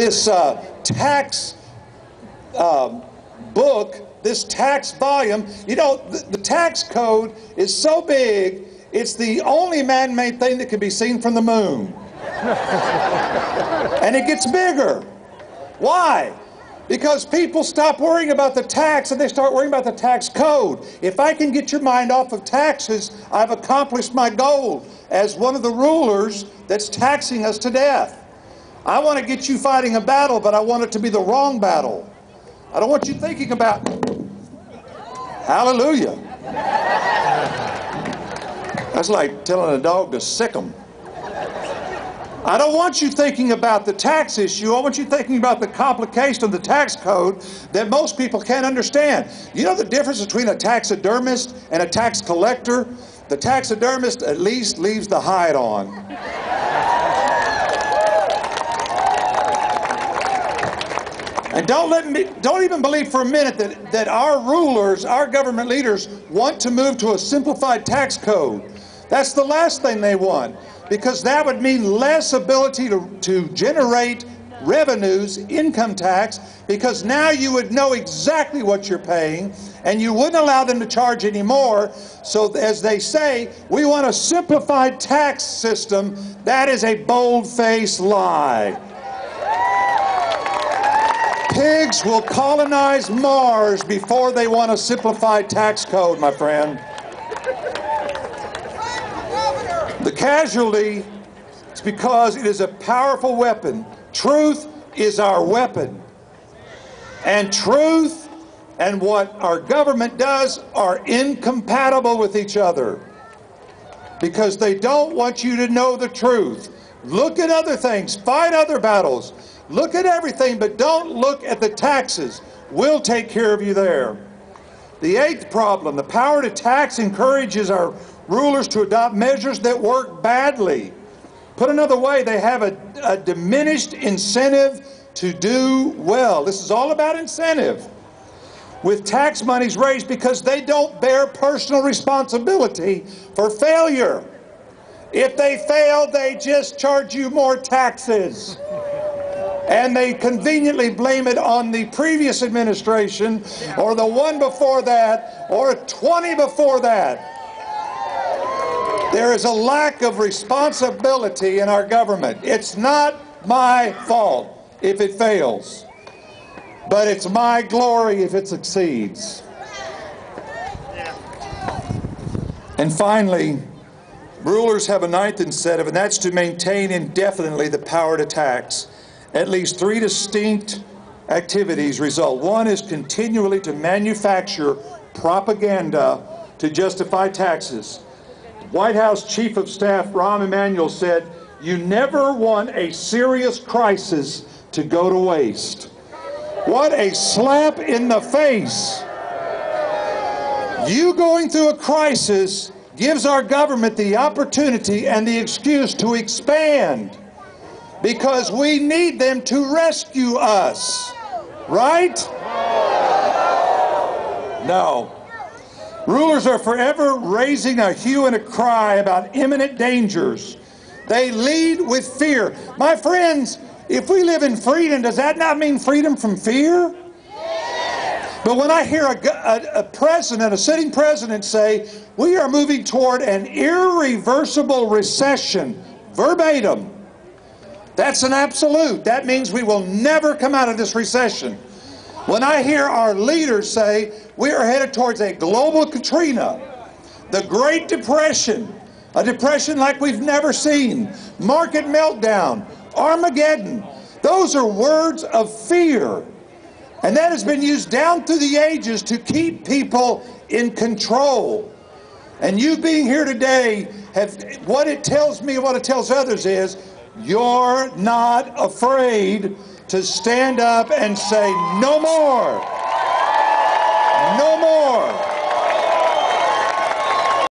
this tax book, this tax volume. You know, the tax code is so big, it's the only man-made thing that can be seen from the moon. And it gets bigger. Why? Because people stop worrying about the tax and they start worrying about the tax code. If I can get your mind off of taxes, I've accomplished my goal as one of the rulers that's taxing us to death. I want to get you fighting a battle, but I want it to be the wrong battle. I don't want you thinking about, hallelujah. That's like telling a dog to sick 'em. I don't want you thinking about the tax issue. I want you thinking about the complication of the tax code that most people can't understand. You know the difference between a taxidermist and a tax collector? The taxidermist at least leaves the hide on. And don't even believe for a minute that our rulers, our government leaders want to move to a simplified tax code. That's the last thing they want, because that would mean less ability to generate revenues, income tax, because now you would know exactly what you're paying and you wouldn't allow them to charge any more. So as they say, we want a simplified tax system. That is a bold-faced lie. Pigs will colonize Mars before they want a simplified tax code, my friend. The casualty is because it is a powerful weapon. Truth is our weapon. And truth and what our government does are incompatible with each other, because they don't want you to know the truth. Look at other things, fight other battles, look at everything, but don't look at the taxes. We'll take care of you there. The eighth problem, the power to tax encourages our rulers to adopt measures that work badly. Put another way, they have a diminished incentive to do well. This is all about incentive. With tax monies raised because they don't bear personal responsibility for failure. If they fail, they just charge you more taxes. And they conveniently blame it on the previous administration or the one before that or 20 before that. There is a lack of responsibility in our government. It's not my fault if it fails, but it's my glory if it succeeds. And finally, rulers have a ninth incentive, and that's to maintain indefinitely the power to tax. At least three distinct activities result. One is continually to manufacture propaganda to justify taxes. White House Chief of Staff Rahm Emanuel said, "You never want a serious crisis to go to waste." What a slap in the face. You going through a crisis gives our government the opportunity and the excuse to expand, because we need them to rescue us, right? No. Rulers are forever raising a hue and a cry about imminent dangers. They lead with fear. My friends, if we live in freedom, does that not mean freedom from fear? But when I hear a president, a sitting president say, we are moving toward an irreversible recession, verbatim, that's an absolute. That means we will never come out of this recession. When I hear our leaders say we are headed towards a global Katrina, the Great Depression, a depression like we've never seen, market meltdown, Armageddon, those are words of fear. And that has been used down through the ages to keep people in control. And you being here today, what it tells me and what it tells others is, you're not afraid to stand up and say, no more. No more.